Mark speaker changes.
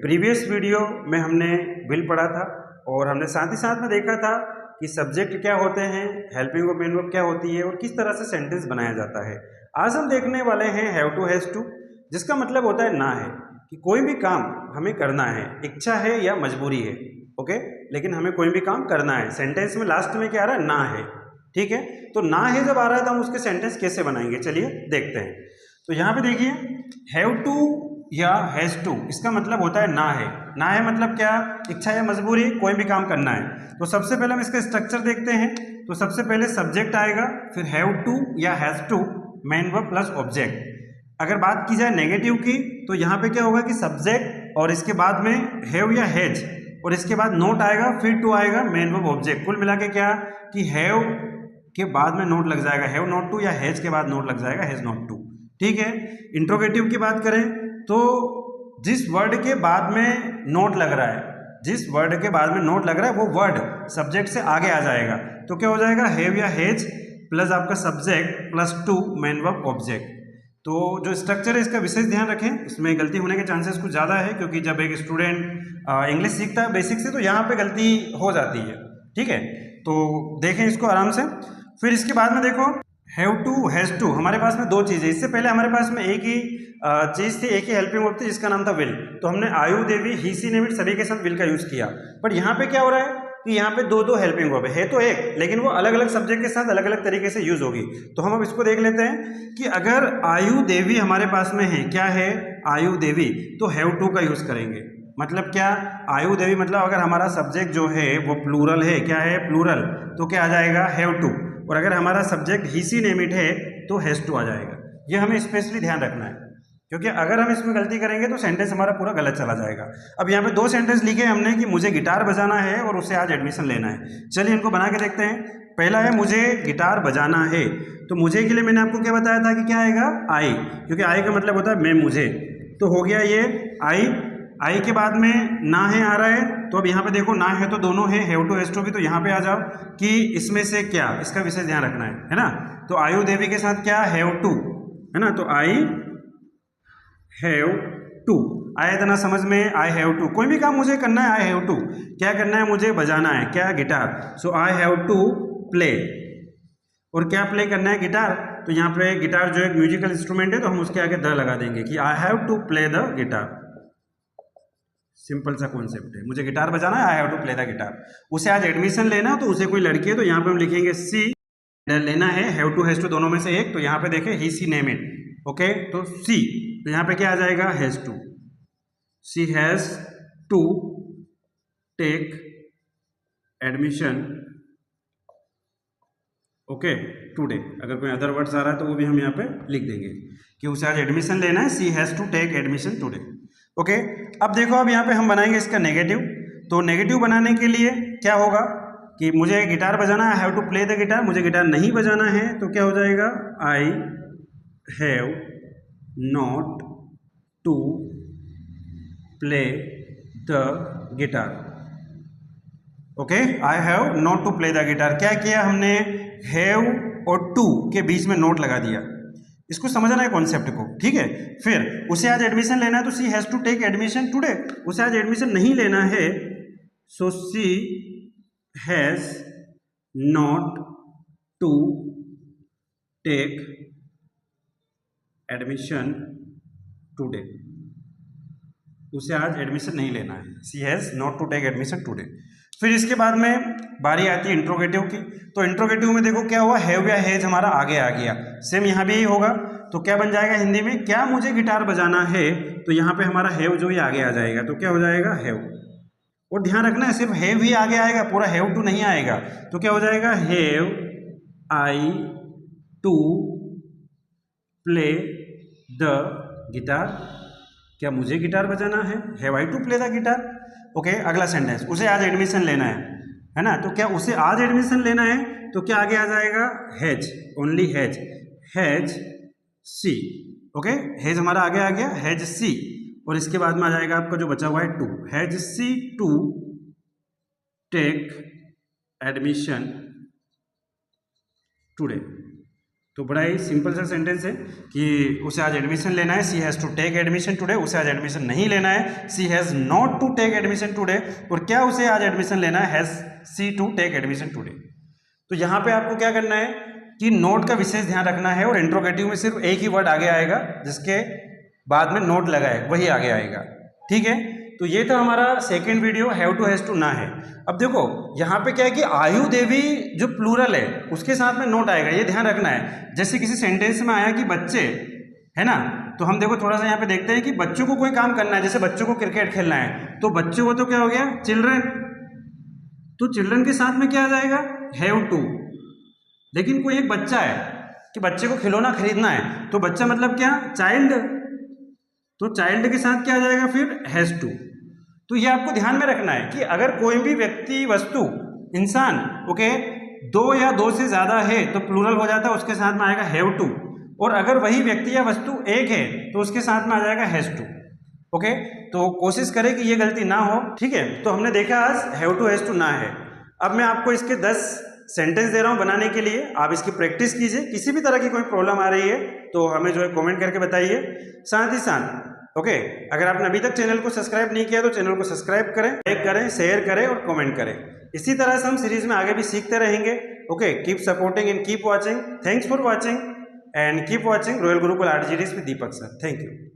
Speaker 1: Previous video में हमने will पढ़ा था और हमने साथ ही साथ में देखा था कि सब्जेक्ट क्या होते हैं, हेल्पिंग वर्ब मेन वर्ब क्या होती है और किस तरह से सेंटेंस बनाया जाता है। आज हम देखने वाले हैं हैव टू हैज़ टू, जिसका मतलब होता है ना है, कि कोई भी काम हमें करना है, इच्छा है या मजबूरी है, ओके, लेकिन हमें कोई भी काम करना है। सेंटेंस में लास्ट में क्या आ रहा है, ना है, ठीक है। तो ना है जब आ रहा है तो हम उसके सेंटेंस कैसे बनाएंगे, चलिए देखते हैं। तो यहाँ पे देखिए हैव टू या हैज़ टू, इसका मतलब होता है ना है। ना है मतलब क्या, इच्छा या मजबूरी, कोई भी काम करना है। तो सबसे पहले हम इसका स्ट्रक्चर देखते हैं। तो सबसे पहले सब्जेक्ट आएगा, फिर हैव टू या has to, main verb plus object. अगर बात की जाए नेगेटिव की तो यहाँ पे क्या होगा कि सब्जेक्ट और इसके बाद में हैव या हैज और इसके बाद नोट आएगा, फिर टू आएगा, मेन वर्ब ऑब्जेक्ट। कुल मिला के क्या कि हैव के बाद में नोट लग जाएगा हैव नॉट टू, या हैज के बाद नोट लग जाएगा हैज नॉट टू, ठीक है। इंट्रोगेटिव की बात करें तो जिस वर्ड के बाद में नोट लग रहा है, जिस वर्ड के बाद में नोट लग रहा है वो वर्ड सब्जेक्ट से आगे आ जाएगा। तो क्या हो जाएगा, हैव या हैज प्लस आपका subject plus two, main verb object. तो जो स्ट्रक्चर है इसका विशेष ध्यान रखें, इसमें गलती होने के चांसेस कुछ ज़्यादा है, क्योंकि जब एक स्टूडेंट इंग्लिश सीखता है बेसिक से तो यहाँ पे गलती हो जाती है, ठीक है। तो देखें इसको आराम से। फिर इसके बाद में देखो हैव टू हैज़ टू, हमारे पास में दो चीज़ें। इससे पहले हमारे पास में एक ही चीज़ थी, एक ही हेल्पिंग वर्ब थी जिसका नाम था विल। तो हमने आयु, देवी, ही, सी, नेम, इट सभी के साथ विल का यूज़ किया। बट यहाँ पे क्या हो रहा है कि यहाँ पे दो दो हेल्पिंग वर्ब है तो एक, लेकिन वो अलग अलग सब्जेक्ट के साथ अलग अलग तरीके से यूज होगी। तो हम अब इसको देख लेते हैं कि अगर आयु देवी हमारे पास में है, क्या है, आयु देवी, तो हैव टू का यूज करेंगे। मतलब क्या, आयु देवी मतलब अगर हमारा सब्जेक्ट जो है वो प्लूरल है, क्या है, प्लूरल, तो क्या आ जाएगा, हैव टू। और अगर हमारा subject he, she, name, it है तो हैज टू आ जाएगा। ये हमें स्पेशली ध्यान रखना है, क्योंकि अगर हम इसमें गलती करेंगे तो सेंटेंस हमारा पूरा गलत चला जाएगा। अब यहाँ पे दो सेंटेंस लिखे हमने कि मुझे गिटार बजाना है और उसे आज एडमिशन लेना है। चलिए इनको बना के देखते हैं। पहला है मुझे गिटार बजाना है, तो मुझे के लिए मैंने आपको क्या बताया था कि क्या आएगा, आई, क्योंकि आई का मतलब होता है मैं, मुझे। तो हो गया ये आई। आई के बाद में ना है आ रहा है, तो अब यहाँ पे देखो ना है तो दोनों है, हैव टू हैज टू भी। तो यहाँ पे आ जाओ कि इसमें से क्या, इसका विशेष ध्यान रखना है ना। तो आयु देवी के साथ क्या, हैव टू, है ना। तो आई हैव टू आया था ना समझ में, आई हैव टू। कोई भी काम मुझे करना है, आई हैव टू, क्या करना है, मुझे बजाना है, क्या, guitar. So I have to play, और क्या प्ले करना है, गिटार। तो यहाँ पे गिटार जो एक म्यूजिकल इंस्ट्रूमेंट है तो हम उसके आगे द लगा देंगे कि I have to play the guitar. Simple सा कॉन्सेप्ट है, मुझे गिटार बजाना है, I have to play the guitar. उसे आज एडमिशन लेना है तो उसे कोई लड़की है तो यहाँ पे हम लिखेंगे सी, लेना है हैव टू हैज टू दोनों में से एक। तो यहाँ पे देखें he, she, name, it, okay. तो सी, तो यहाँ पे क्या आ जाएगा, has to, she has to take admission, okay, today. अगर कोई अदर वर्ड्स आ रहा है तो वो भी हम यहाँ पे लिख देंगे कि उसे आज एडमिशन लेना है, she has to take admission today, okay. अब देखो, अब यहाँ पे हम बनाएंगे इसका नेगेटिव। तो नेगेटिव बनाने के लिए क्या होगा कि मुझे गिटार बजाना है, have to play the guitar, मुझे गिटार नहीं बजाना है, तो क्या हो जाएगा, I have not to play the guitar, okay. I have not to play the guitar, क्या किया हमने, हैव और टू के बीच में नोट लगा दिया। इसको समझना है कॉन्सेप्ट को, ठीक है। फिर उसे आज एडमिशन लेना है तो she has to take admission today, उसे आज एडमिशन नहीं लेना है, so she has not to take admission today, उसे आज एडमिशन नहीं लेना है, she has not to take admission today. फिर इसके बाद में बारी आती है इंट्रोगेटिव की। तो इंट्रोगेटिव में देखो क्या हुआ, हैव या हैज हमारा आगे आ गया, सेम यहाँ भी यही होगा। तो क्या बन जाएगा हिंदी में, क्या मुझे गिटार बजाना है, तो यहाँ पे हमारा हैव जो ही आगे आ जाएगा, तो क्या हो जाएगा, हैव। और ध्यान रखना है सिर्फ हैव ही आगे आएगा, पूरा हैव टू नहीं आएगा। तो क्या हो जाएगा, have I to play the guitar, क्या मुझे गिटार बजाना है, have I to play the guitar, okay. अगला सेंटेंस, उसे आज एडमिशन लेना है ना। तो क्या उसे आज एडमिशन लेना है, तो क्या आगे आ जाएगा, has, only has, has she, okay. Has हमारा आगे आ गया, हैज सी, और इसके बाद में आ जाएगा आपका जो बचा हुआ है to, has she to take admission today, तो बड़ा ही सिंपल सा सेंटेंस है कि उसे आज एडमिशन लेना है, she has to take admission today. उसे आज एडमिशन नहीं लेना है, she has not to take admission today. और क्या उसे आज एडमिशन लेना है, has she to take admission today. तो यहाँ पे आपको क्या करना है कि नोट का विशेष ध्यान रखना है और इंट्रोगेटिव में सिर्फ एक ही वर्ड आगे आएगा जिसके बाद में नोट लगा है वही आगे आएगा, ठीक है। तो ये तो हमारा second video have to has to ना है। अब देखो यहाँ पे क्या है कि आयु देवी जो प्लूरल है उसके साथ में नोट आएगा, ये ध्यान रखना है। जैसे किसी सेंटेंस में आया कि बच्चे, है ना, तो हम देखो थोड़ा सा यहाँ पे देखते हैं कि बच्चों को कोई काम करना है, जैसे बच्चों को क्रिकेट खेलना है, तो बच्चों को तो क्या हो गया, चिल्ड्रन। तो चिल्ड्रन के साथ में क्या आ जाएगा, हैव टू। लेकिन कोई एक बच्चा है कि बच्चे को खिलौना खरीदना है, तो बच्चा मतलब क्या, चाइल्ड। तो चाइल्ड के साथ क्या आ जाएगा फिर, हैज़ टू। तो ये आपको ध्यान में रखना है कि अगर कोई भी व्यक्ति, वस्तु, इंसान, ओके, दो या दो से ज्यादा है तो प्लूरल हो जाता है, उसके साथ में आएगा हैव टू। और अगर वही व्यक्ति या वस्तु एक है तो उसके साथ में आ जाएगा हैज़ टू, ओके। तो कोशिश करें कि ये गलती ना हो, ठीक है। तो हमने देखा आज हैव टू हैज़ टू ना है। अब मैं आपको इसके 10 सेंटेंस दे रहा हूं बनाने के लिए, आप इसकी प्रैक्टिस कीजिए। किसी भी तरह की कोई प्रॉब्लम आ रही है तो हमें जो है कमेंट करके बताइए। साथ ही साथ ओके, अगर आपने अभी तक चैनल को सब्सक्राइब नहीं किया तो चैनल को सब्सक्राइब करें, लाइक करें, शेयर करें और कमेंट करें। इसी तरह से हम सीरीज में आगे भी सीखते रहेंगे। Okay, keep supporting and keep watching. Thanks for watching and keep watching royal Gurukul art series with Deepak sir. Thank you.